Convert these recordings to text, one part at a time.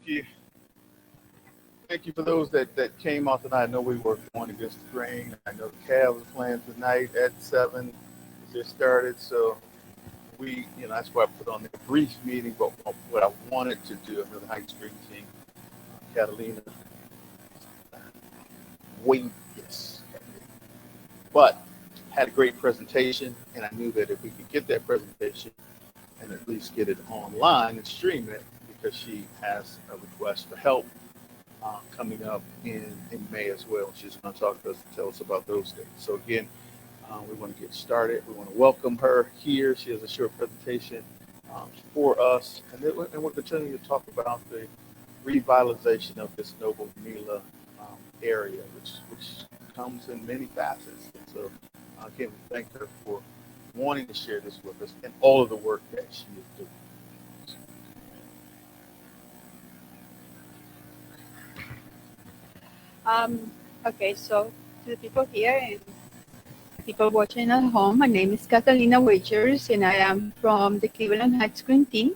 you. Thank you for those that came out tonight. I know we were going against the grain. I know the Cavs are playing tonight at 7. Just started, so that's why I put on the brief meeting. But what I wanted to do, I know the high spring team, Catalina, yes, but had a great presentation, and I knew that if we could get that presentation and at least get it online and stream it, because she has a request for help coming up in May as well. She's going to talk to us and tell us about those things. So again, we want to get started. We want to welcome her here. She has a short presentation for us, and we're continuing to talk about the revitalization of this noble Nela area, which comes in many facets. And so again, we thank her for wanting to share this with us and all of the work that she is doing. Okay, so to the people here and people watching at home, my name is Catalina Wagers, and I am from the Cleveland Heights Green Team.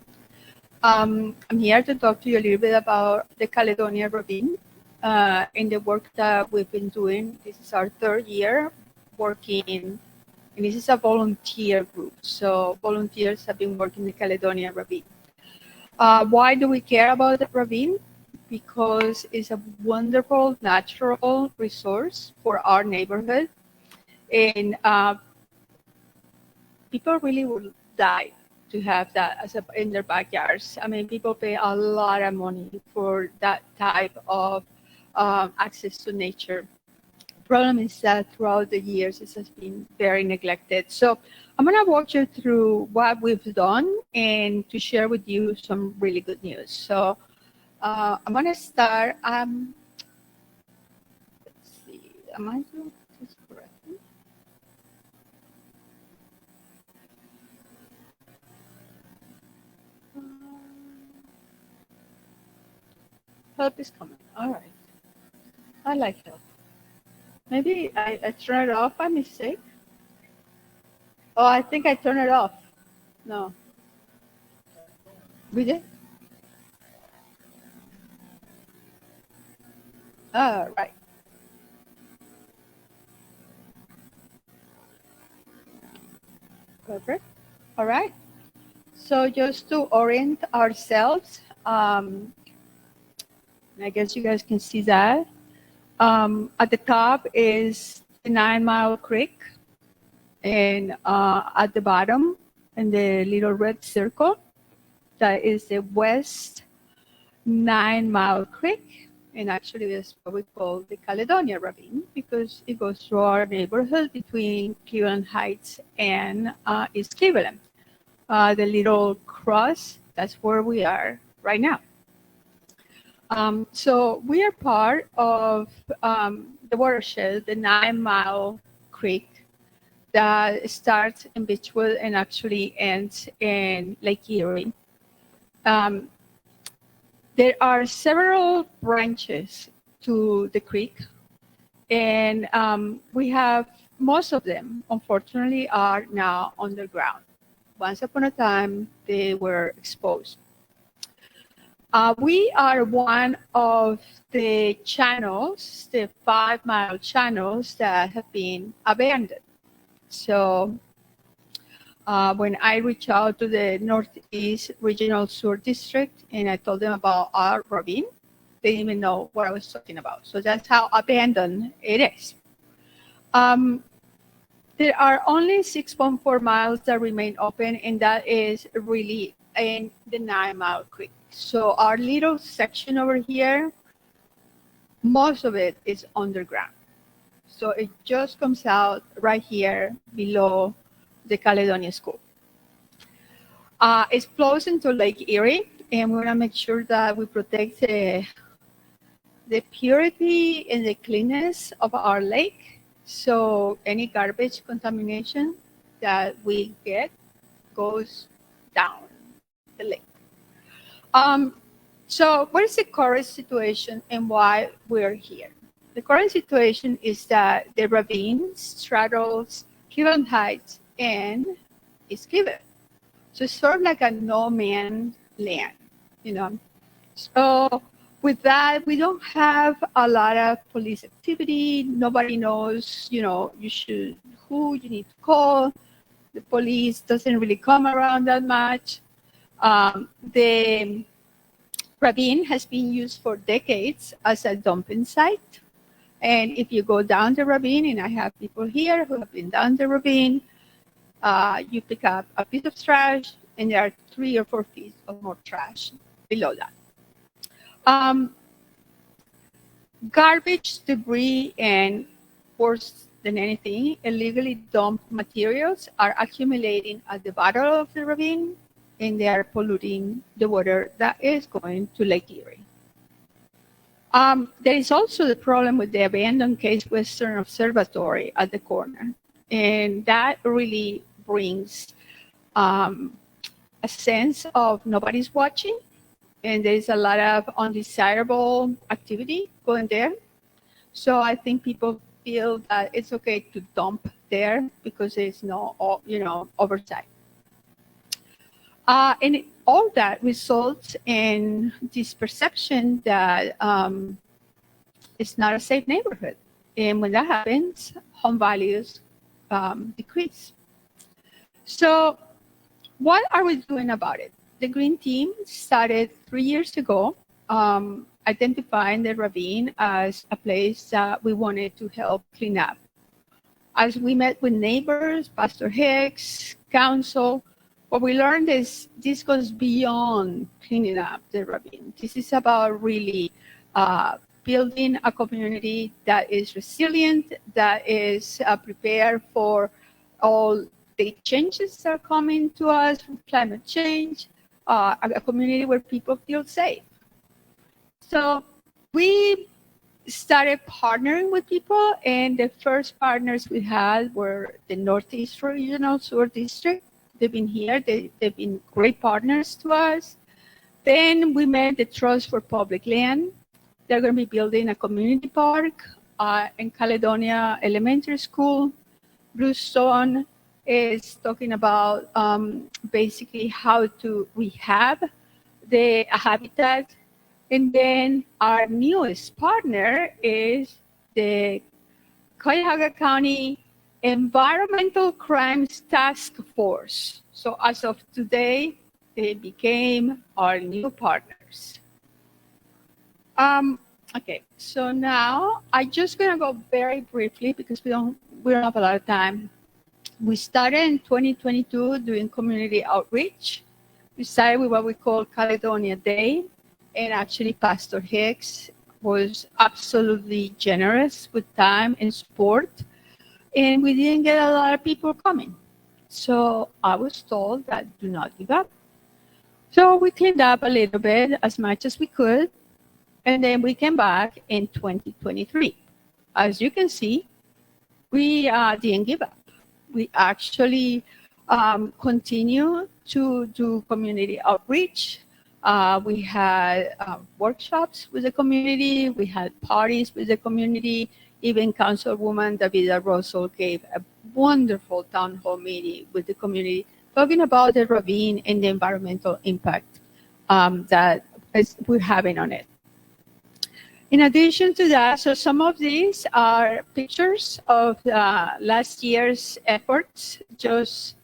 I'm here to talk to you a little bit about the Caledonia Ravine and the work that we've been doing. This is our 3rd year working, and this is a volunteer group. So volunteers have been working the Caledonia Ravine. Why do we care about the ravine? Because it's a wonderful natural resource for our neighborhood, and people really would die to have that in their backyards. I mean, people pay a lot of money for that type of access to nature. The problem is that throughout the years, it has been very neglected. So I'm going to walk you through what we've done and to share with you some really good news. So I'm going to start. Let's see. Am I doing this correctly? Help is coming. All right. I like help. Maybe I turned it off by mistake. Oh, I think I turned it off. No. We did? All right. Perfect. All right. So just to orient ourselves, I guess you guys can see that. At the top is the 9 Mile Creek, and at the bottom, in the little red circle, that is the West 9 Mile Creek. And actually, that's what we call the Caledonia Ravine, because it goes through our neighborhood between Cleveland Heights and East Cleveland. The little cross, that's where we are right now. So we are part of the watershed, the 9 Mile Creek, that starts in Beechwood and actually ends in Lake Erie. There are several branches to the creek, and we have most of them, unfortunately, are now underground. Once upon a time, they were exposed. We are one of the channels, the 5 Mile channels that have been abandoned. So when I reached out to the Northeast Regional Sewer District and I told them about our ravine, they didn't even know what I was talking about. So that's how abandoned it is. There are only 6.4 miles that remain open, and that is really in the 9 Mile Creek. So our little section over here, most of it is underground. So it just comes out right here below the Caledonia School. It flows into Lake Erie, and we want to make sure that we protect the purity and the cleanness of our lake. So any garbage contamination that we get goes down the lake. So what is the current situation and why we're here? The current situation is that the ravine straddles Cleveland Heights and East Cleveland. So it's sort of like a no man's land, you know. So with that, we don't have a lot of police activity. Nobody knows, who you need to call. The police doesn't really come around that much. The ravine has been used for decades as a dumping site. And if you go down the ravine, and I have people here who have been down the ravine, you pick up a piece of trash, and there are 3 or 4 feet of more trash below that. Garbage, debris, and worse than anything, illegally dumped materials are accumulating at the bottom of the ravine, and they are polluting the water that is going to Lake Erie. There is also the problem with the abandoned Case Western Observatory at the corner, and that really brings a sense of nobody's watching, and there's a lot of undesirable activity going there. So I think people feel that it's okay to dump there because there's no, oversight. And all that results in this perception that it's not a safe neighborhood. And when that happens, home values decrease. So what are we doing about it? The Green Team started 3 years ago, identifying the ravine as a place that we wanted to help clean up. As we met with neighbors, Pastor Hicks, council, what we learned is this goes beyond cleaning up the ravine. This is about really building a community that is resilient, that is prepared for all the changes that are coming to us from climate change, a community where people feel safe. So we started partnering with people, and the first partners we had were the Northeast Regional Sewer District. They've been here. They've been great partners to us. Then we met the Trust for Public Land. They're going to be building a community park in Caledonia Elementary School. Bluestone is talking about basically how to rehab the habitat. And then our newest partner is the Cuyahoga County Environmental Crimes Task Force. So as of today, they became our new partners. Okay, so now I'm just gonna go very briefly because we don't have a lot of time. We started in 2022 doing community outreach. We started with what we call Caledonia Day, and actually Pastor Hicks was absolutely generous with time and support, and we didn't get a lot of people coming. So I was told that do not give up. So we cleaned up a little bit, as much as we could, and then we came back in 2023. As you can see, we didn't give up. We actually continue to do community outreach. We had workshops with the community. We had parties with the community. Even Councilwoman Davida Russell gave a wonderful town hall meeting with the community, talking about the ravine and the environmental impact that we're having on it. In addition to that, so some of these are pictures of last year's efforts just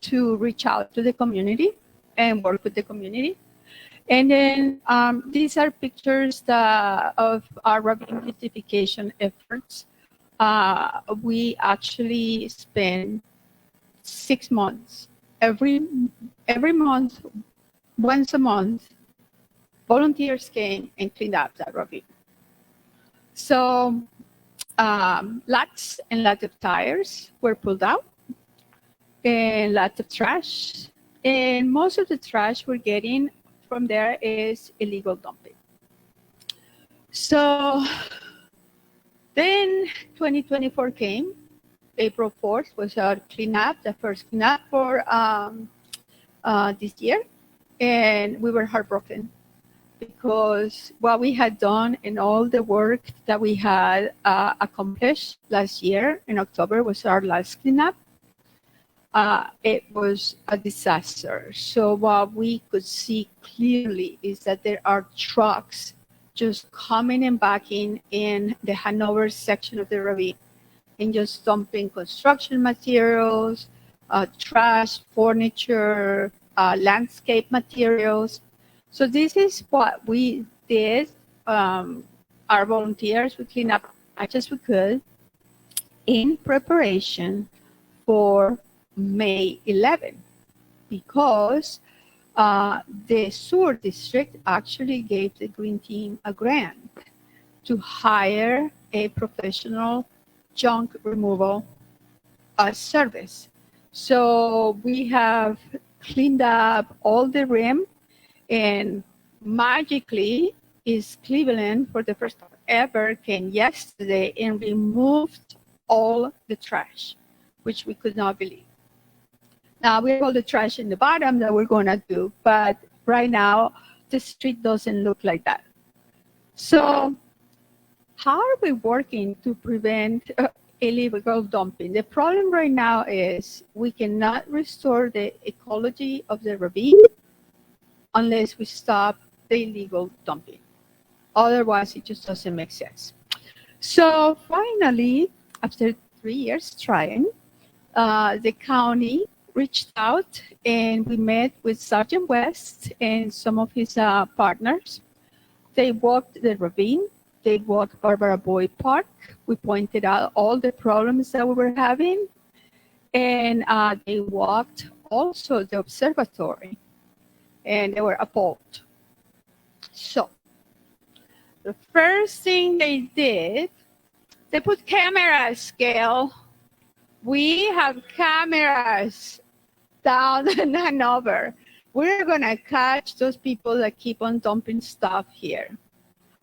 to reach out to the community and work with the community. And then these are pictures of our ravine beautification efforts. We actually spend 6 months. Every month, once a month, volunteers came and cleaned up that ravine. So lots and lots of tires were pulled out, and lots of trash. And most of the trash we're getting from there is illegal dumping. So then 2024 came. April 4th was our cleanup, the first cleanup for this year. And we were heartbroken because what we had done and all the work that we had accomplished last year in October was our last cleanup. it was a disaster. So what we could see clearly is that there are trucks just coming and backing in the Hanover section of the ravine and just dumping construction materials, trash, furniture, landscape materials. So this is what we did. Our volunteers, we cleaned up as much as we could in preparation for May 11, because the sewer district actually gave the green team a grant to hire a professional junk removal service. So we have cleaned up all the rim, and magically is Cleveland, for the first time ever, came yesterday and removed all the trash, which we could not believe. Now we have all the trash in the bottom that we're going to do, but right now the street doesn't look like that. So how are we working to prevent illegal dumping? The problem right now is we cannot restore the ecology of the ravine unless we stop the illegal dumping. Otherwise, it just doesn't make sense. So finally, after 3 years trying, the county reached out and we met with Sergeant West and some of his partners. They walked the ravine. They walked Barbara Boyd Park. We pointed out all the problems that we were having. And they walked also the observatory. And they were appalled. So the first thing they did, they put cameras, Gail. We have cameras down in Hanover. We're going to catch those people that keep on dumping stuff here.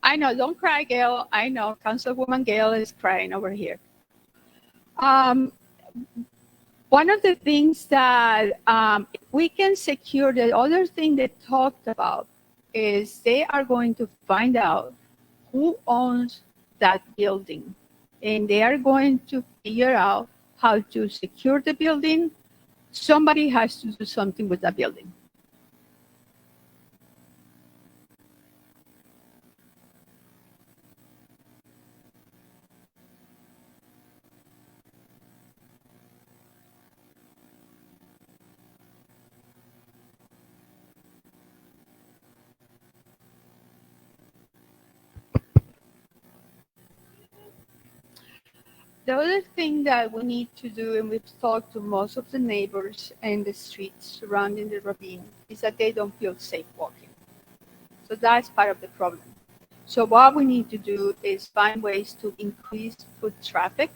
I know, don't cry, Gail. I know, Councilwoman Gail is crying over here. One of the things that we can secure, the other thing they talked about is they are going to find out who owns that building. And they are going to figure out how to secure the building. Somebody has to do something with that building. The other thing that we need to do, and we've talked to most of the neighbors in the streets surrounding the ravine, is that they don't feel safe walking. So that's part of the problem. So what we need to do is find ways to increase foot traffic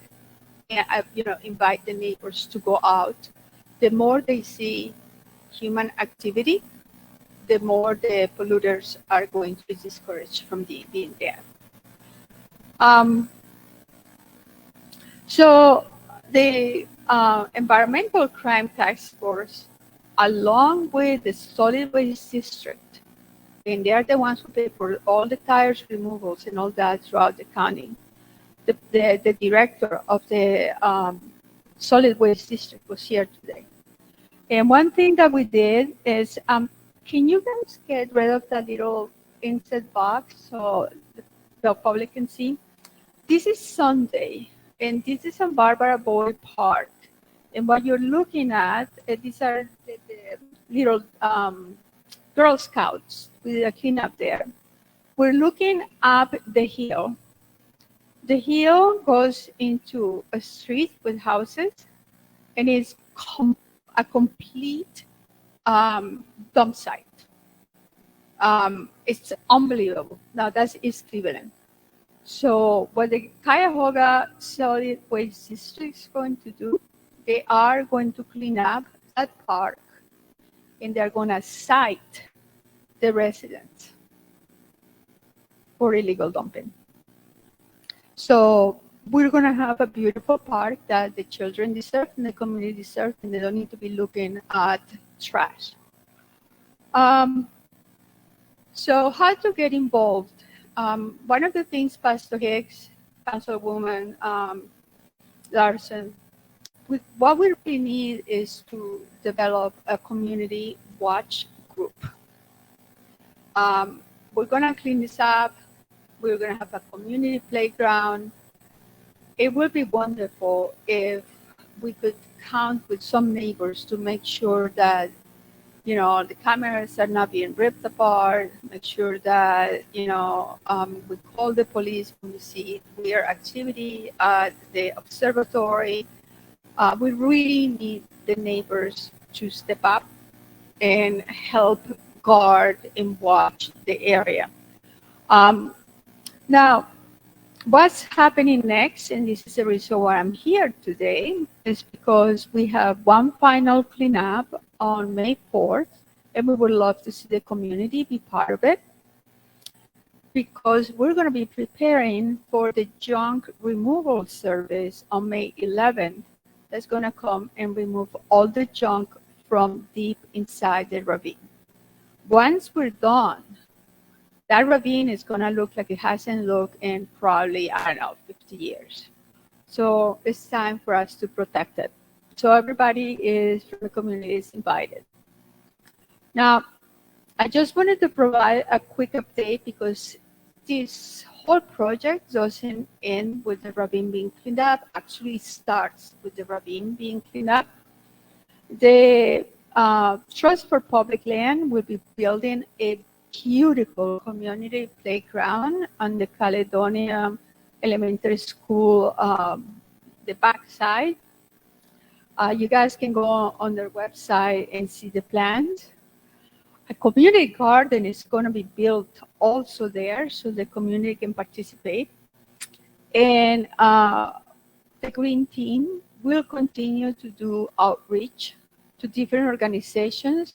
and invite the neighbors to go out. The more they see human activity, the more the polluters are going to be discouraged from being there. So the Environmental Crime Task Force, along with the Solid Waste District, and they are the ones who pay for all the tires removals and all that throughout the county. The director of the Solid Waste District was here today. And one thing that we did is, can you guys get rid of that little insert box so the public can see? This is Sunday. And this is on Barbara Boyd Park. And what you're looking at, these are the little Girl Scouts with a cleanup there. We're looking up the hill. The hill goes into a street with houses, and it's a complete dump site. It's unbelievable. Now, that's East Cleveland. So what the Cuyahoga Solid Waste District is going to do, they are going to clean up that park, and they're going to cite the residents for illegal dumping. So we're going to have a beautiful park that the children deserve and the community deserves, and they don't need to be looking at trash. So how to get involved? One of the things, Pastor Hicks, Councilwoman Larson, what we really need is to develop a community watch group. We're gonna clean this up. We're gonna have a community playground. It would be wonderful if we could count with some neighbors to make sure that, the cameras are not being ripped apart, make sure that, we call the police when we see weird activity at the observatory. We really need the neighbors to step up and help guard and watch the area. Now, what's happening next, and this is the reason why I'm here today, is because we have one final cleanup on May 4th, and we would love to see the community be part of it, because we're going to be preparing for the junk removal service on May 11th. That's going to come and remove all the junk from deep inside the ravine. Once we're done, that ravine is going to look like it hasn't looked in probably, 50 years. So it's time for us to protect it. So everybody from the community is invited. Now, I just wanted to provide a quick update because this whole project doesn't end with the ravine being cleaned up, actually starts with the ravine being cleaned up. The Trust for Public Land will be building a beautiful community playground on the Caledonia Elementary School, the backside. You guys can go on their website and see the plans. A community garden is going to be built also there so the community can participate. And the Green Team will continue to do outreach to different organizations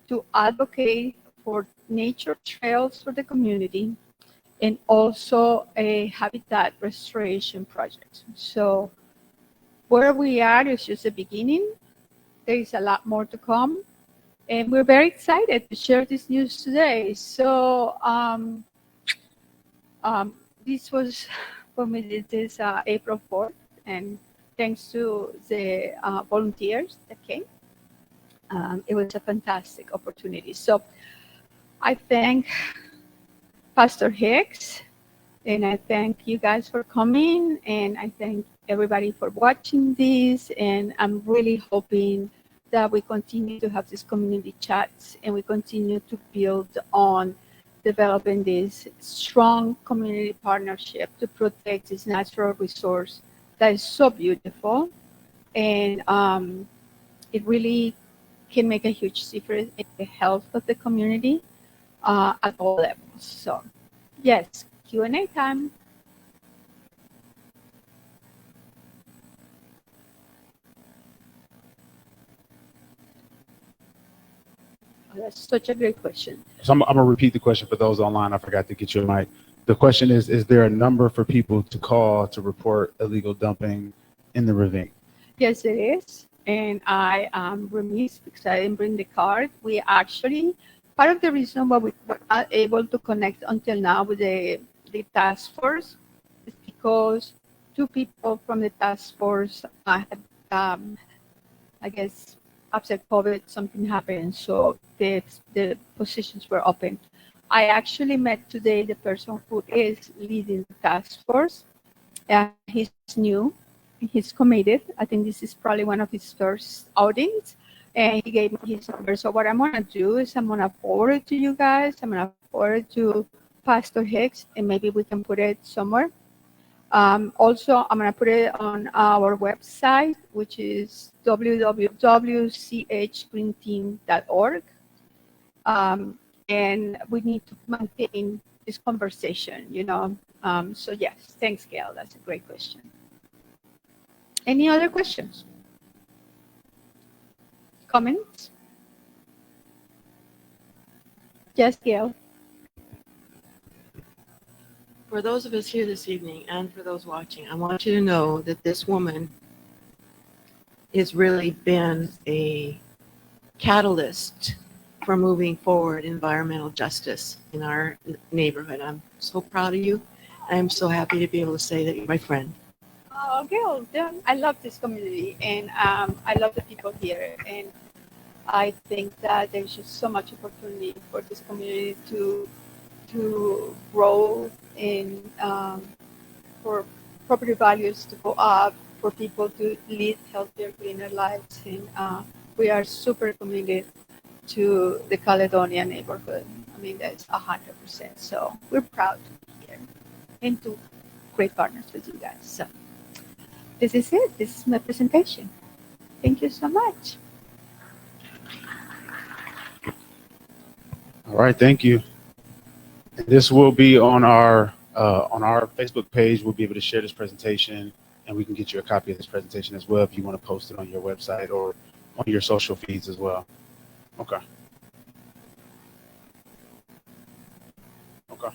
to advocate for nature trails for the community and also a habitat restoration project. So where we are is just the beginning. There is a lot more to come. And we're very excited to share this news today. So this was when we did this April 4th, and thanks to the volunteers that came. It was a fantastic opportunity. So I thank Pastor Hicks, and I thank you guys for coming, and I thank everybody for watching this, and I'm really hoping that we continue to have these community chats and we continue to build on developing this strong community partnership to protect this natural resource that is so beautiful. And it really can make a huge difference in the health of the community at all levels. So yes, Q&A time. Oh, that's such a great question. So I'm going to repeat the question for those online. I forgot to get your mic. The question is there a number for people to call to report illegal dumping in the ravine? Yes, it is. And I am remiss because I didn't bring the card. We actually, part of the reason why we were not able to connect until now with the task force is because two people from the task force had, I guess, after COVID, something happened. So the positions were open. I actually met today the person who is leading the task force. He's new. He's committed. I think this is probably one of his first outings, and he gave me his number. So what I'm gonna do is I'm gonna forward it to you guys. I'm gonna forward it to Pastor Hicks, and maybe we can put it somewhere. Also, I'm gonna put it on our website, which is www.chgreenteam.org. And we need to maintain this conversation, So yes, thanks, Gail. That's a great question. Any other questions? Comments? Yes, Gail. For those of us here this evening and for those watching, I want you to know that this woman has really been a catalyst for moving forward environmental justice in our neighborhood. I'm so proud of you. I'm so happy to be able to say that you're my friend. Okay, well, I love this community, and I love the people here, and I think that there's just so much opportunity for this community to grow and for property values to go up, for people to lead healthier, greener lives, and we are super committed to the Caledonia neighborhood. I mean, that's 100%. So we're proud to be here and to great partners with you guys. So this is it. This is my presentation. Thank you so much. All right, thank you. And this will be on our Facebook page. We'll be able to share this presentation, and we can get you a copy of this presentation as well if you want to post it on your website or on your social feeds as well. Okay. Okay.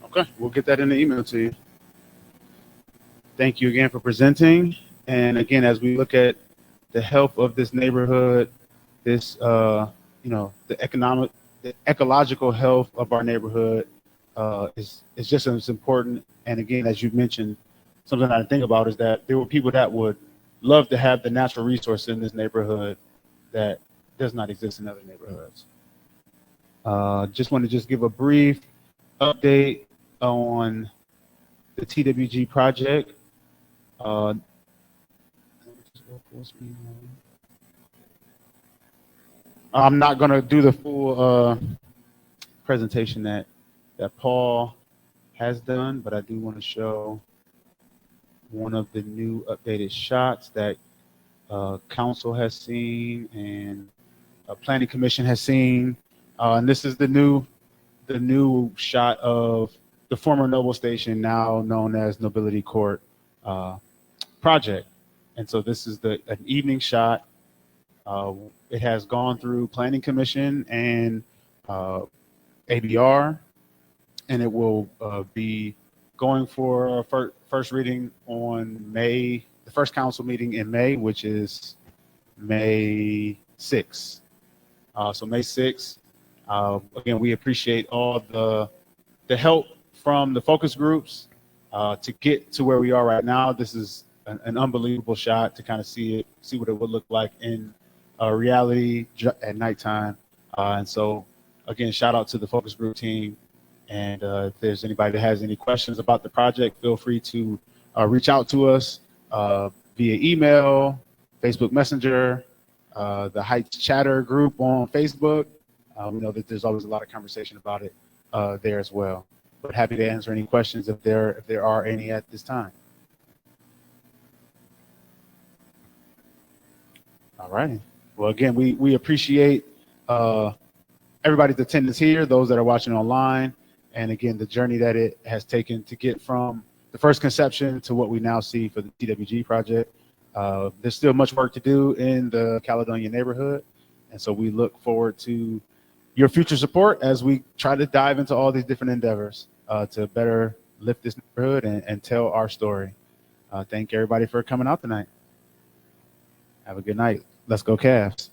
Okay, we'll get that in the email to you. Thank you again for presenting. And again, as we look at the health of this neighborhood, this, the ecological health of our neighborhood is just as important. And again, as you mentioned, something I think about is that there were people that would love to have the natural resource in this neighborhood that does not exist in other neighborhoods. Just want to just give a brief update on the TWG project. I'm not going to do the full presentation that Paul has done, but I do want to show one of the new updated shots that council has seen and planning commission has seen. And this is the new shot of the former Noble Station, now known as Nobility Court project. And so this is an evening shot. It has gone through planning commission and ABR, and it will be going for first reading on the first council meeting in May, which is May 6th. So May 6th, again, we appreciate all the help from the focus groups to get to where we are right now. This is an unbelievable shot to kind of see what it would look like in reality at nighttime. And so, again, shout out to the focus group team. And if there's anybody that has any questions about the project, feel free to reach out to us via email, Facebook Messenger, the Heights Chatter group on Facebook. We know that there's always a lot of conversation about it there as well. But happy to answer any questions if there are any at this time. All right. Well, again, we appreciate everybody's attendance here, those that are watching online, and again, the journey that it has taken to get from the first conception to what we now see for the TWG project. There's still much work to do in the Caledonia neighborhood, and so we look forward to your future support as we try to dive into all these different endeavors to better lift this neighborhood and tell our story. Thank everybody for coming out tonight. Have a good night. Let's go Cavs.